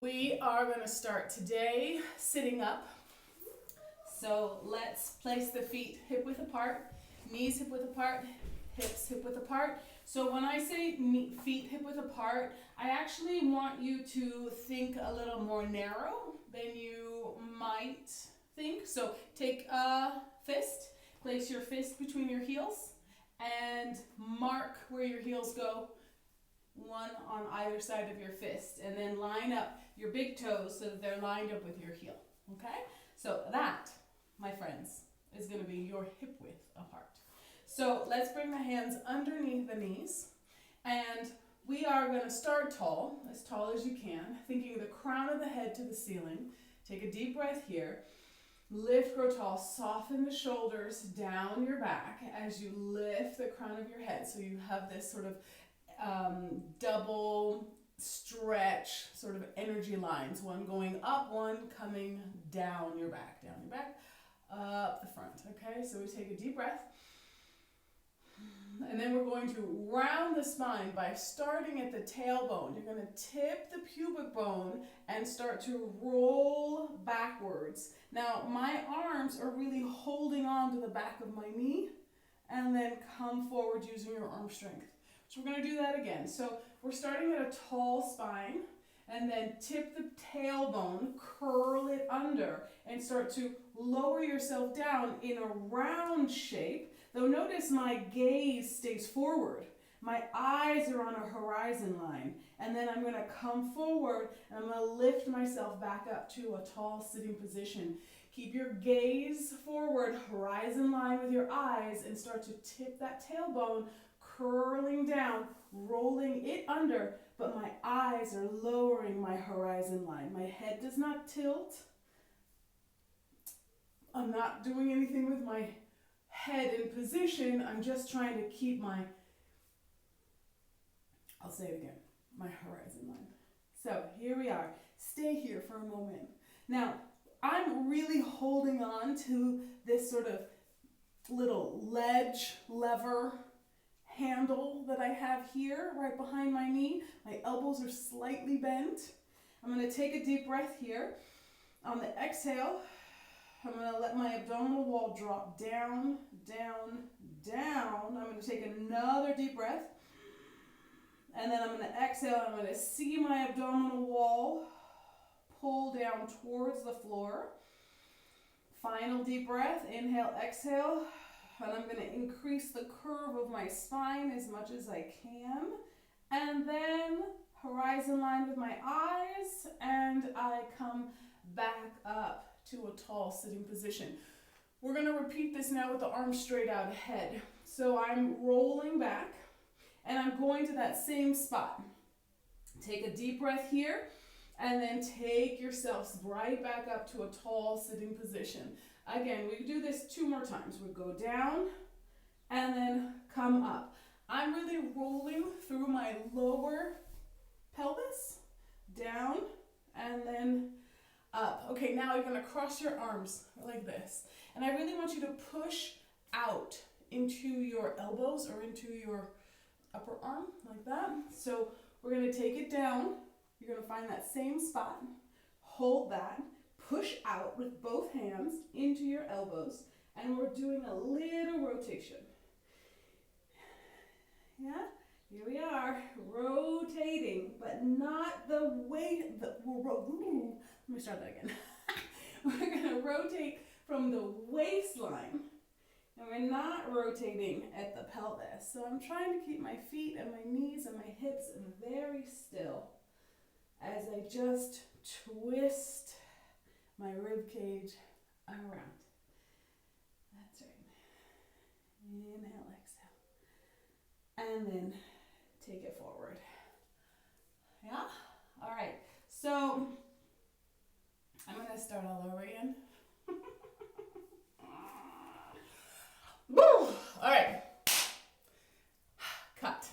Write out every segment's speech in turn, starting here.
We are going to start today sitting up. So let's place the feet hip width apart, knees hip width apart, hips hip width apart. So when I say feet hip width apart, I actually want you to think a little more narrow than you might think. So take a fist, place your fist between your heels, and mark where your heels go, one on either side of your fist, and then line up your big toes so that they're lined up with your heel. Okay? So that, my friends, is going to be your hip width apart. So let's bring the hands underneath the knees, and we are going to start tall as you can, thinking the crown of the head to the ceiling. Take a deep breath here. Lift, grow tall, soften the shoulders down your back as you lift the crown of your head. So you have this sort of double stretch sort of energy lines, one going up, one coming down your back, up the front. Okay, so we take a deep breath, and then we're going to round the spine by starting at the tailbone. You're going to tip the pubic bone and start to roll backwards. Now my arms are really holding on to the back of my knee, and then come forward using your arm strength. So we're going to do that again. So we're starting at a tall spine, and then tip the tailbone, curl it under, and start to lower yourself down in a round shape. Though notice my gaze stays forward. My eyes are on a horizon line. And then I'm going to come forward, and I'm going to lift myself back up to a tall sitting position. Keep your gaze forward, horizon line with your eyes, and start to tip that tailbone, curling down, rolling it under, but my eyes are lowering my horizon line. My head does not tilt. I'm not doing anything with my head in position. I'm just trying to keep my, I'll say it again, my horizon line. So here we are. Stay here for a moment. Now, I'm really holding on to this sort of little ledge lever handle that I have here right behind my knee. My elbows are slightly bent. I'm going to take a deep breath here. On the exhale, I'm going to let my abdominal wall drop down, down, down. I'm going to take another deep breath. And then I'm going to exhale. I'm going to see my abdominal wall pull down towards the floor. Final deep breath. Inhale, exhale. And I'm going to increase the curve of my spine as much as I can. And then horizon line with my eyes, and I come back up to a tall sitting position. We're going to repeat this now with the arms straight out ahead. So I'm rolling back, and I'm going to that same spot. Take a deep breath here, and then take yourselves right back up to a tall sitting position. Again, we do this 2 more times. We go down and then come up. I'm really rolling through my lower pelvis, down and then up. Okay, now you're going to cross your arms like this. And I really want you to push out into your elbows or into your upper arm like that. So we're going to take it down. You're going to find that same spot. Hold that. Push out with both hands into your elbows, and we're doing a little rotation. Yeah, here we are, rotating, but not the way that let me start that again. We're going to rotate from the waistline, and we're not rotating at the pelvis. So I'm trying to keep my feet and my knees and my hips very still as I just twist my rib cage around. That's right. Inhale, exhale. And then take it forward. Yeah? All right. So I'm going to start all over again. Woo! All right. Cut.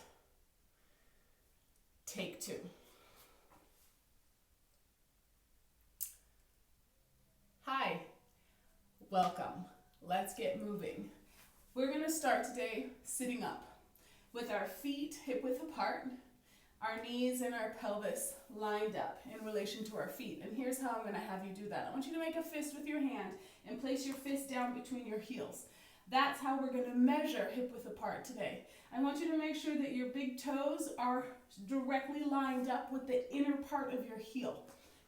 Take 2. Hi, welcome. Let's get moving. We're going to start today sitting up with our feet hip width apart, our knees and our pelvis lined up in relation to our feet. And here's how I'm going to have you do that. I want you to make a fist with your hand and place your fist down between your heels. That's how we're going to measure hip width apart today. I want you to make sure that your big toes are directly lined up with the inner part of your heel,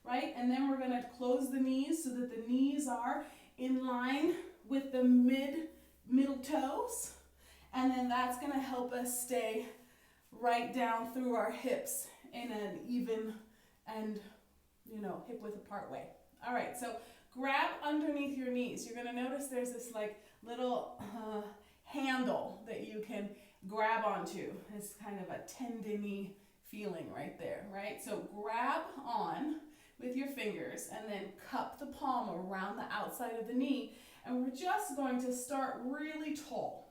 right? And then we're going to close the knees so that the knees are in line with the middle toes. And then that's going to help us stay right down through our hips in an even and, hip width apart way. All right, so grab underneath your knees. You're going to notice there's this like little handle that you can grab onto. It's kind of a tendony feeling right there, right? So grab on with your fingers and then cup the palm around the outside of the knee, and we're just going to start really tall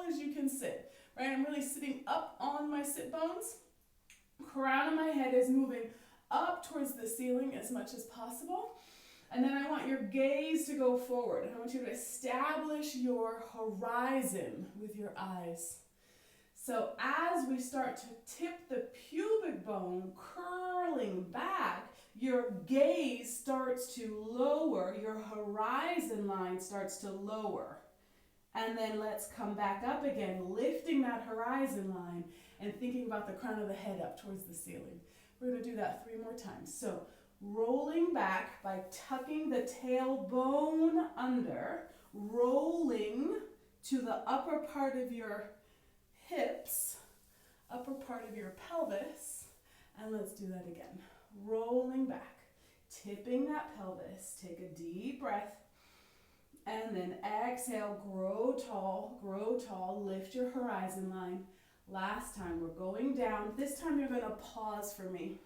as you can sit, right? I'm really sitting up on my sit bones. Crown of my head is moving up towards the ceiling as much as possible. And then I want your gaze to go forward. I want you to establish your horizon with your eyes. So as we start to tip the pubic bone, curling back, your gaze starts to lower, your horizon line starts to lower. And then let's come back up again, lifting that horizon line and thinking about the crown of the head up towards the ceiling. We're going to do that 3 more times. So rolling back by tucking the tailbone under, rolling to the upper part of your hips, upper part of your pelvis, and let's do that again. Rolling back, tipping that pelvis, take a deep breath, and then exhale, grow tall, lift your horizon line. Last time, we're going down. This time you're gonna pause for me.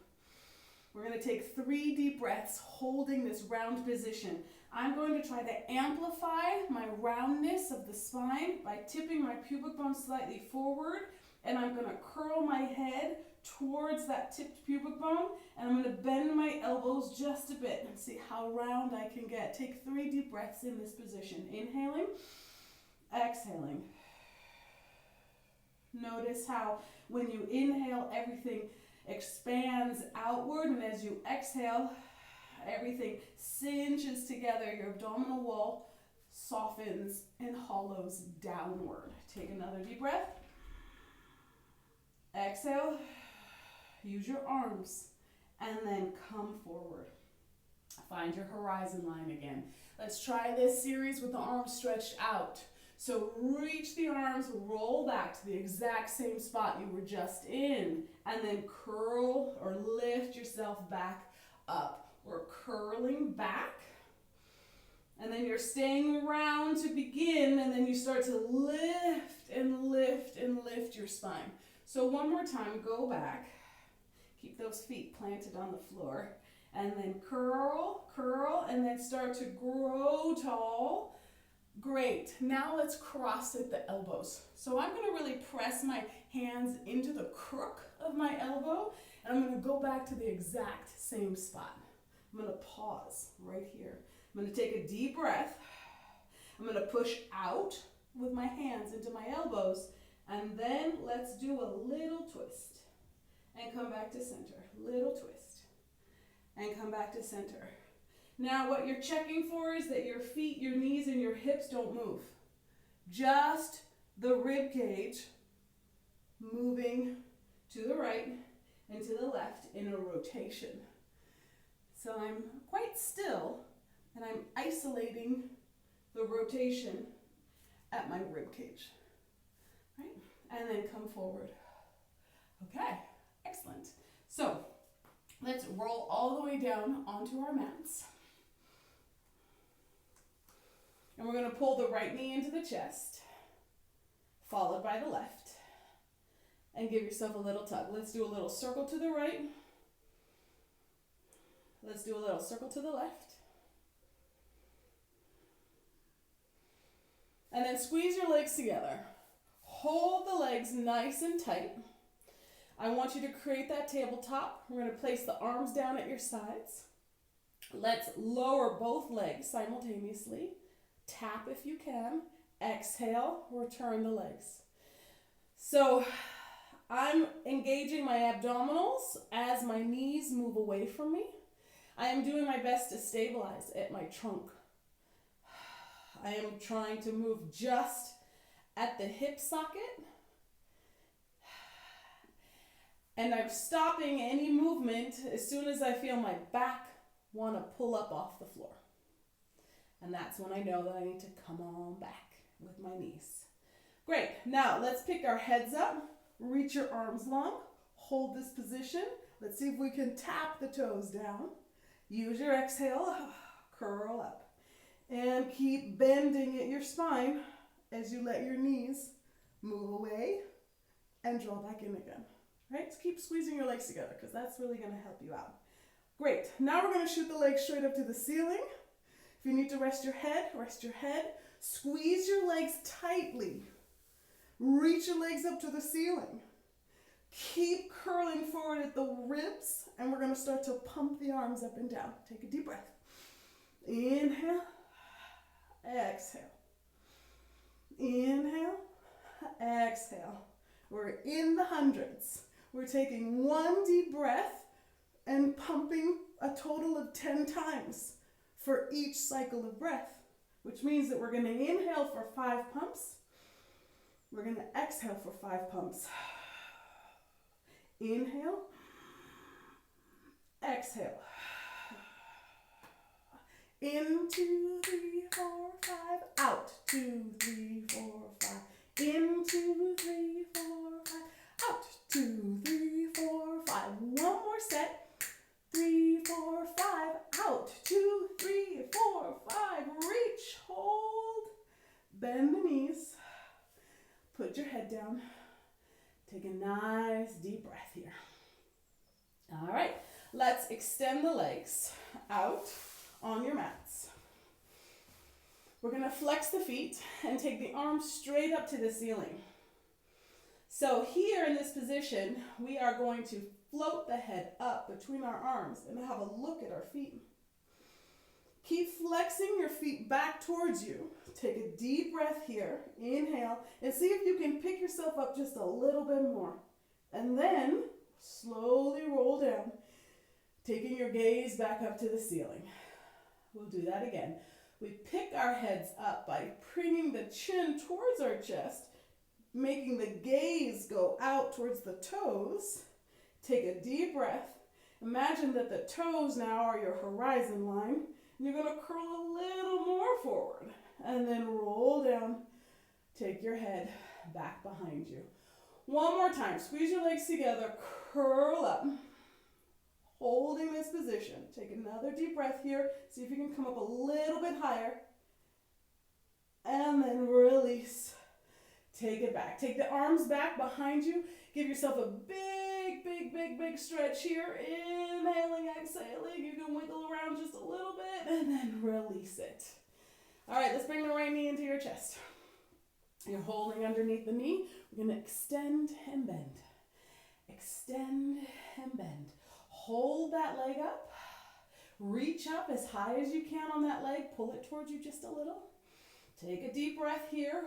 We're gonna take 3 deep breaths, holding this round position. I'm going to try to amplify my roundness of the spine by tipping my pubic bone slightly forward, and I'm gonna curl my head towards that tipped pubic bone, and I'm gonna bend my elbows just a bit and see how round I can get. Take 3 deep breaths in this position. Inhaling, exhaling. Notice how when you inhale, everything expands outward, and as you exhale, everything cinches together. Your abdominal wall softens and hollows downward. Take another deep breath. Exhale. Use your arms and then come forward. Find your horizon line again. Let's try this series with the arms stretched out. So reach the arms, roll back to the exact same spot you were just in, and then curl or lift yourself back up. We're curling back, and then you're staying round to begin, and then you start to lift and lift and lift your spine. So one more time, go back. Keep those feet planted on the floor, and then curl, and then start to grow tall. Great. Now let's cross at the elbows. So I'm going to really press my hands into the crook of my elbow, and I'm going to go back to the exact same spot. I'm going to pause right here. I'm going to take a deep breath. I'm going to push out with my hands into my elbows, and then let's do a little twist and come back to center. Little twist and come back to center. Now what you're checking for is that your feet, your knees, and your hips don't move. Just the rib cage moving to the right and to the left in a rotation. So I'm quite still, and I'm isolating the rotation at my rib cage. Right? And then come forward. Okay, excellent. So let's roll all the way down onto our mats. And we're going to pull the right knee into the chest, followed by the left, and give yourself a little tug. Let's do a little circle to the right. Let's do a little circle to the left. And then squeeze your legs together. Hold the legs nice and tight. I want you to create that tabletop. We're going to place the arms down at your sides. Let's lower both legs simultaneously. Tap if you can. Exhale, return the legs. So I'm engaging my abdominals as my knees move away from me. I am doing my best to stabilize at my trunk. I am trying to move just at the hip socket. And I'm stopping any movement as soon as I feel my back want to pull up off the floor. And that's when I know that I need to come on back with my knees. Great. Now let's pick our heads up. Reach your arms long. Hold this position. Let's see if we can tap the toes down. Use your exhale. Curl up. And keep bending at your spine as you let your knees move away and draw back in again. Right? So keep squeezing your legs together because that's really going to help you out. Great. Now we're going to shoot the legs straight up to the ceiling. If you need to rest your head, rest your head. Squeeze your legs tightly. Reach your legs up to the ceiling. Keep curling forward at the ribs, and we're going to start to pump the arms up and down. Take a deep breath. Inhale. Exhale. Inhale. Exhale. We're in the hundreds. We're taking one deep breath and pumping a total of 10 times for each cycle of breath, which means that we're going to inhale for 5 pumps. We're going to exhale for 5 pumps. Inhale. Exhale. In, 2, 3, 4, 5. Out. 2, 3, 4, 5. In, 2, 3, 4, 5. Out. 2, 3, 4, 5. One more set. 3, 4, 5. Out. 2, 3, 4, 5. Reach. Hold. Bend the knees. Put your head down. Take a nice deep breath here. All right. Let's extend the legs out on your mats. We're going to flex the feet and take the arms straight up to the ceiling. So here in this position, we are going to float the head up between our arms and have a look at our feet. Keep flexing your feet back towards you. Take a deep breath here. Inhale, and see if you can pick yourself up just a little bit more. And then slowly roll down, taking your gaze back up to the ceiling. We'll do that again. We pick our heads up by bringing the chin towards our chest, making the gaze go out towards the toes. Take a deep breath. Imagine that the toes now are your horizon line. And you're going to curl a little more forward. And then roll down. Take your head back behind you. One more time. Squeeze your legs together. Curl up. Holding this position. Take another deep breath here. See if you can come up a little bit higher. And then release. Take it back. Take the arms back behind you. Give yourself a big stretch here. Inhaling, exhaling. You can wiggle around just a little bit and then release it. All right, let's bring the right knee into your chest. You're holding underneath the knee. We're going to extend and bend. Extend and bend. Hold that leg up. Reach up as high as you can on that leg. Pull it towards you just a little. Take a deep breath here.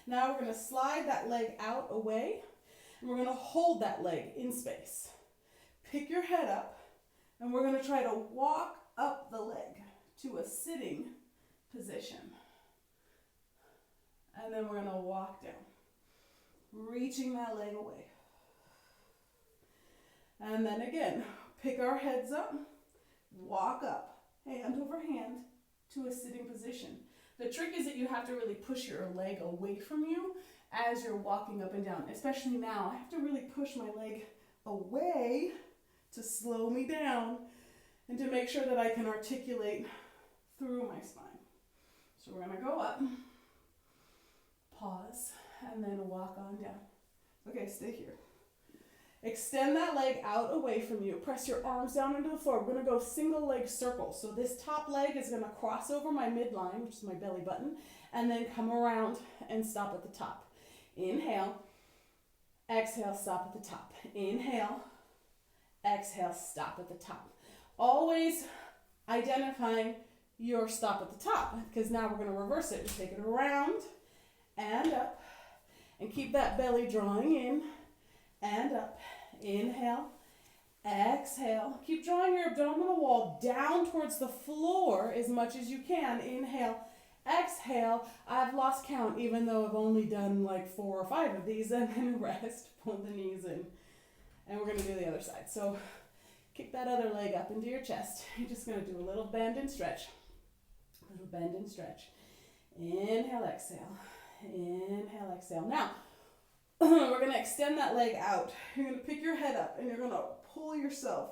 Now we're going to slide that leg out away. And we're going to hold that leg in space. Pick your head up. And we're going to try to walk up the leg to a sitting position. And then we're going to walk down. Reaching that leg away. And then again, pick our heads up, walk up, hand over hand, to a sitting position. The trick is that you have to really push your leg away from you as you're walking up and down. Especially now, I have to really push my leg away to slow me down and to make sure that I can articulate through my spine. So we're going to go up, pause, and then walk on down. Okay, stay here. Extend that leg out away from you. Press your arms down into the floor. We're going to go single leg circle. So this top leg is going to cross over my midline, which is my belly button, and then come around and stop at the top. Inhale. Exhale, stop at the top. Inhale. Exhale, stop at the top. Always identifying your stop at the top, because now we're going to reverse it. Take it around and up, and keep that belly drawing in and up. Inhale, exhale. Keep drawing your abdominal wall down towards the floor as much as you can. Inhale, exhale. I've lost count even though I've only done like 4 or 5 of these, and then rest. Pull the knees in. And we're going to do the other side. So kick that other leg up into your chest. You're just going to do a little bend and stretch. A little bend and stretch. Inhale, exhale. Inhale, exhale. Now, we're going to extend that leg out. You're going to pick your head up and you're going to pull yourself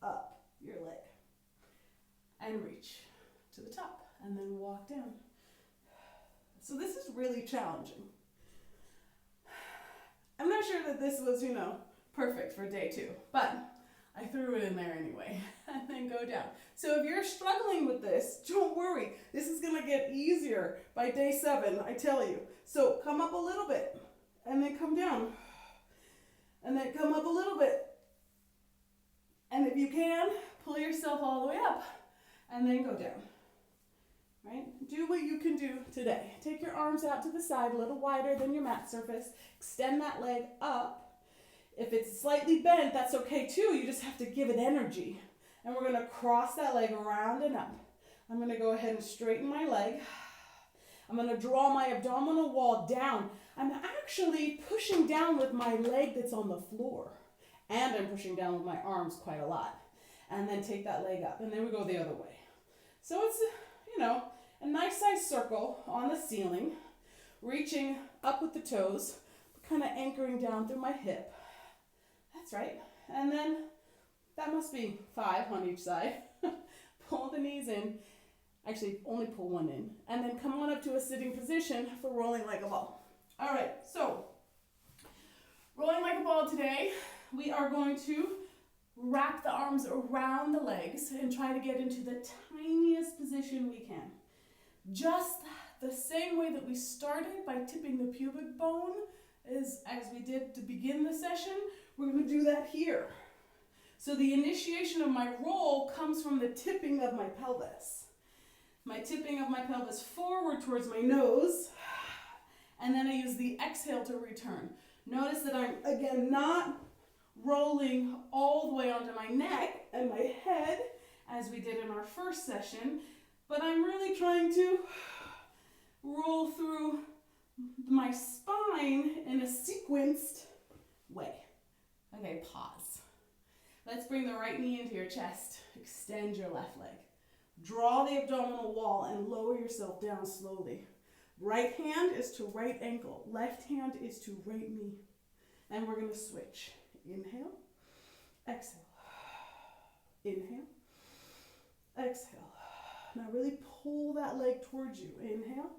up your leg. And reach to the top. And then walk down. So this is really challenging. I'm not sure that this was, perfect for day 2, but I threw it in there anyway. And then go down. So if you're struggling with this, don't worry. This is going to get easier by day 7, I tell you. So come up a little bit, and then come down. And then come up a little bit. And if you can, pull yourself all the way up, and then go down. Right? Do what you can do today. Take your arms out to the side, a little wider than your mat surface. Extend that leg up. If it's slightly bent, that's okay too. You just have to give it energy. And we're going to cross that leg around and up. I'm going to go ahead and straighten my leg. I'm going to draw my abdominal wall down. I'm actually pushing down with my leg that's on the floor. And I'm pushing down with my arms quite a lot. And then take that leg up. And then we go the other way. So it's, a nice size circle on the ceiling. Reaching up with the toes. Kind of anchoring down through my hip. That's right. And then that must be 5 on each side. Pull the knees in. Actually, only pull one in. And then come on up to a sitting position for rolling like a ball. All right, so rolling like a ball today, we are going to wrap the arms around the legs and try to get into the tiniest position we can. Just the same way that we started by tipping the pubic bone as we did to begin the session, we're going to do that here. So the initiation of my roll comes from the tipping of my pelvis. My tipping of my pelvis forward towards my nose, and then I use the exhale to return. Notice that I'm, again, not rolling all the way onto my neck and my head, as we did in our first session, but I'm really trying to roll through my spine in a sequenced way. Okay, pause. Let's bring the right knee into your chest. Extend your left leg. Draw the abdominal wall and lower yourself down slowly. Right hand is to right ankle. Left hand is to right knee. And we're going to switch. Inhale. Exhale. Inhale. Exhale. Now really pull that leg towards you. Inhale.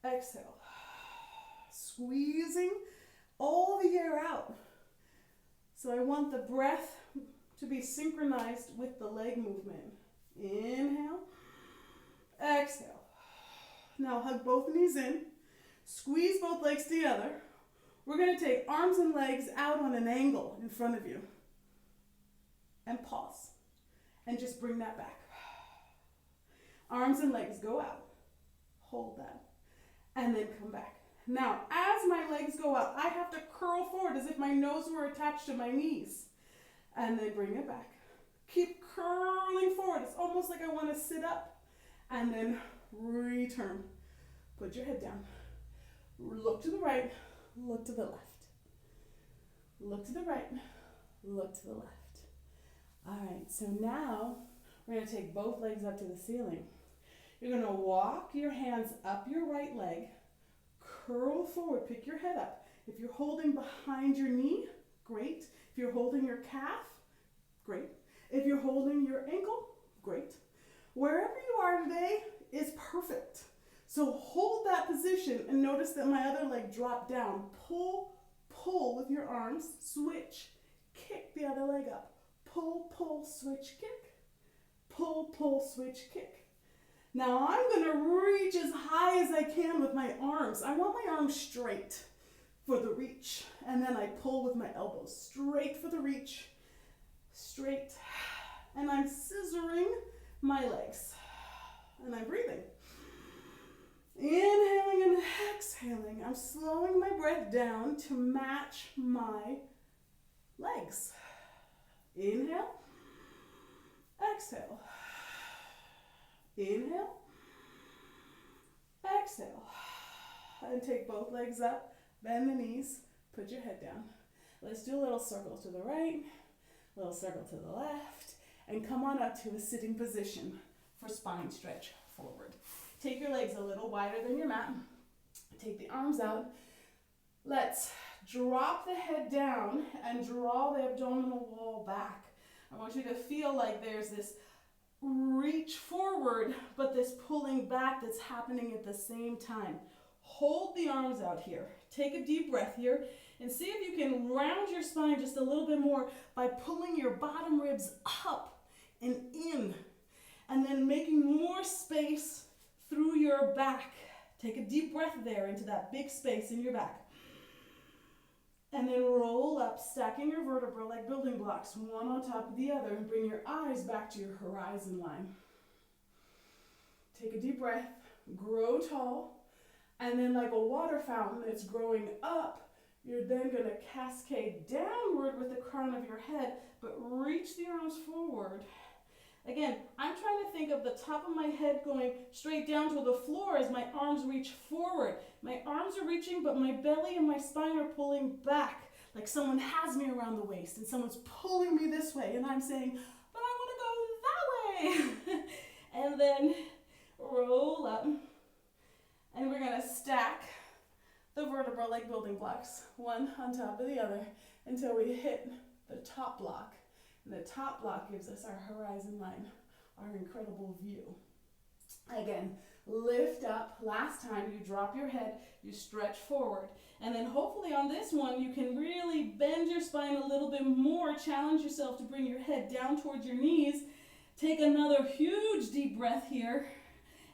Exhale. Squeezing all the air out. So I want the breath to be synchronized with the leg movement. Inhale. Exhale. Now hug both knees in. Squeeze both legs together. We're going to take arms and legs out on an angle in front of you. And pause. And just bring that back. Arms and legs go out. Hold that. And then come back. Now, as my legs go out, I have to curl forward as if my nose were attached to my knees. And then bring it back. Keep curling forward. It's almost like I want to sit up. And then return. Put your head down. Look to the right. Look to the left. Look to the right. Look to the left. All right, so now we're going to take both legs up to the ceiling. You're going to walk your hands up your right leg. Curl forward. Pick your head up. If you're holding behind your knee, great. If you're holding your calf, great. If you're holding your ankle, great. Wherever you are today is perfect. So hold that position and notice that my other leg dropped down. Pull, pull with your arms. Switch, kick the other leg up. Pull, pull, switch, kick. Pull, pull, switch, kick. Now I'm going to reach as high as I can with my arms. I want my arms straight for the reach. And then I pull with my elbows. Straight for the reach. Straight. And I'm scissoring my legs. And I'm breathing. Inhaling and exhaling. I'm slowing my breath down to match my legs. Inhale, exhale. Inhale, exhale. And take both legs up, bend the knees, put your head down. Let's do a little circle to the right, a little circle to the left, and come on up to a sitting position for spine stretch forward. Take your legs a little wider than your mat. Take the arms out. Let's drop the head down and draw the abdominal wall back. I want you to feel like there's this reach forward, but this pulling back that's happening at the same time. Hold the arms out here. Take a deep breath here and see if you can round your spine just a little bit more by pulling your bottom ribs up and in, and then making more space through your back. Take a deep breath there into that big space in your back. And then roll up, stacking your vertebrae like building blocks, one on top of the other, and bring your eyes back to your horizon line. Take a deep breath, grow tall, and then like a water fountain that's growing up, you're then going to cascade downward with the crown of your head, but reach the arms forward. Again, I'm trying to think of the top of my head going straight down to the floor as my arms reach forward. My arms are reaching, but my belly and my spine are pulling back, like someone has me around the waist and someone's pulling me this way, and I'm saying, but I want to go that way. And then roll up, and we're going to stack the vertebrae like building blocks, one on top of the other, until we hit the top block. And the top block gives us our horizon line, our incredible view. Again, lift up. Last time you drop your head, you stretch forward. And then hopefully on this one, you can really bend your spine a little bit more, challenge yourself to bring your head down towards your knees. Take another huge deep breath here.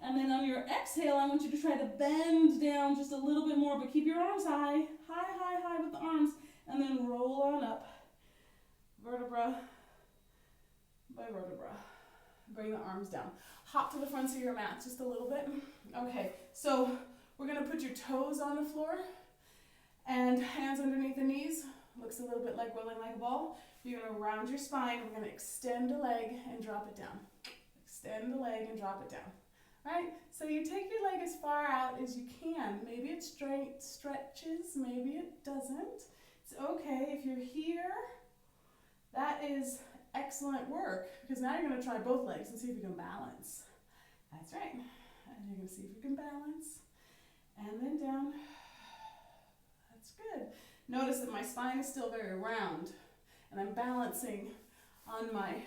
And then on your exhale, I want you to try to bend down just a little bit more, but keep your arms high, high, high, high with the arms, and then roll on up. Vertebra by vertebra. Bring the arms down. Hop to the fronts of your mat just a little bit. Okay, so we're going to put your toes on the floor and hands underneath the knees. Looks a little bit like rolling like a ball. You're going to round your spine. We're going to extend a leg and drop it down. Extend the leg and drop it down. Right? So you take your leg as far out as you can. Maybe it straight stretches, maybe it doesn't. It's okay if you're here. That is excellent work, because now you're going to try both legs and see if you can balance. That's right. And you're going to see if you can balance. And then down. That's good. Notice that my spine is still very round, and I'm balancing on my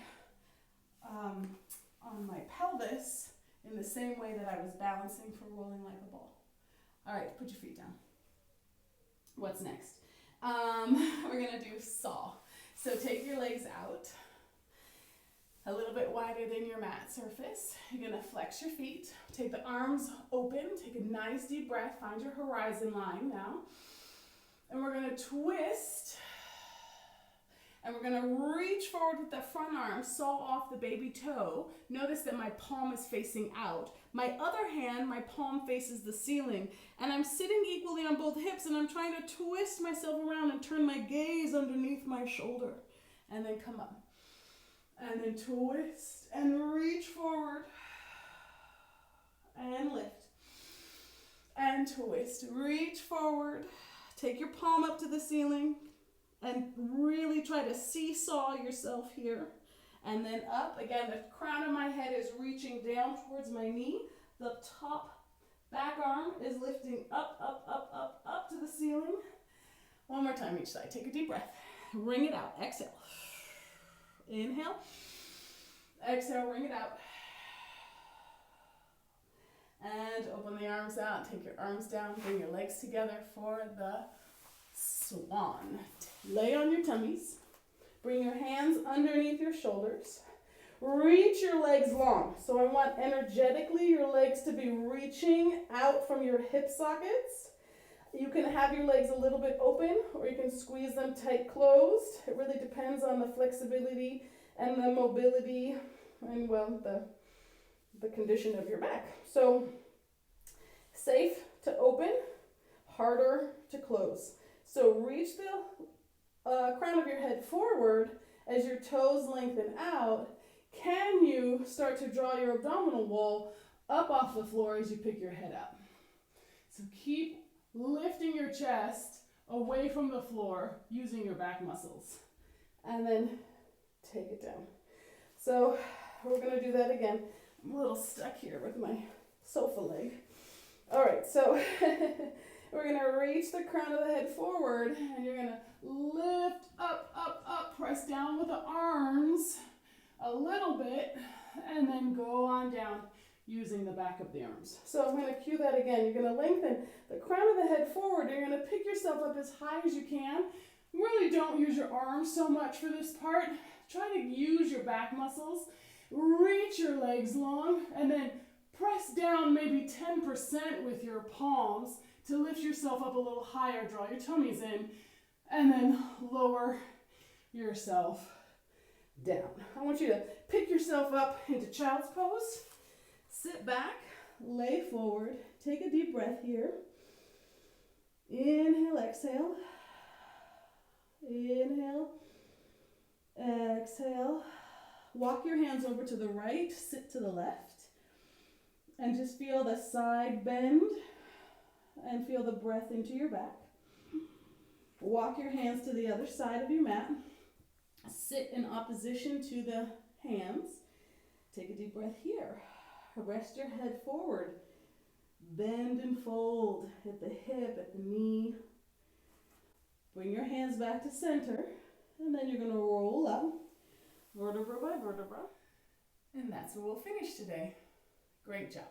pelvis in the same way that I was balancing for rolling like a ball. All right, put your feet down. What's next? We're going to do saw. So take your legs out a little bit wider than your mat surface. You're going to flex your feet. Take the arms open. Take a nice deep breath. Find your horizon line now. And we're going to twist. And we're going to reach forward with the front arm, saw off the baby toe. Notice that my palm is facing out. My other hand, my palm faces the ceiling. And I'm sitting equally on both hips, and I'm trying to twist myself around and turn my gaze underneath my shoulder. And then come up. And then twist and reach forward. And lift. And twist. Reach forward. Take your palm up to the ceiling. And really try to seesaw yourself here. And then up. Again, the crown of my head is reaching down towards my knee. The top back arm is lifting up, up, up, up, up to the ceiling. One more time each side. Take a deep breath. Wring it out. Exhale. Inhale. Exhale, wring it out. And open the arms out. Take your arms down. Bring your legs together for the swan. Lay on your tummies. Bring your hands underneath your shoulders. Reach your legs long. So I want energetically your legs to be reaching out from your hip sockets. You can have your legs a little bit open, or you can squeeze them tight closed. It really depends on the flexibility and the mobility and, well, the condition of your back. So safe to open, harder to close. So reach the crown of your head forward as your toes lengthen out, can you start to draw your abdominal wall up off the floor as you pick your head up? So keep lifting your chest away from the floor using your back muscles. And then take it down. So we're going to do that again. I'm a little stuck here with my sofa leg. All right, so we're going to reach the crown of the head forward, and you're going to lift up, up, up, press down with the arms a little bit, and then go on down using the back of the arms. So I'm going to cue that again. You're going to lengthen the crown of the head forward. You're going to pick yourself up as high as you can. Really don't use your arms so much for this part. Try to use your back muscles. Reach your legs long, and then press down maybe 10% with your palms to lift yourself up a little higher. Draw your tummies in, and then lower yourself down. I want you to pick yourself up into child's pose. Sit back, lay forward, take a deep breath here. Inhale, exhale. Inhale, exhale. Walk your hands over to the right, sit to the left, and just feel the side bend and feel the breath into your back. Walk your hands to the other side of your mat. Sit in opposition to the hands. Take a deep breath here. Rest your head forward. Bend and fold at the hip, at the knee. Bring your hands back to center, and then you're going to roll up, vertebra by vertebra. And that's where we'll finish today. Great job.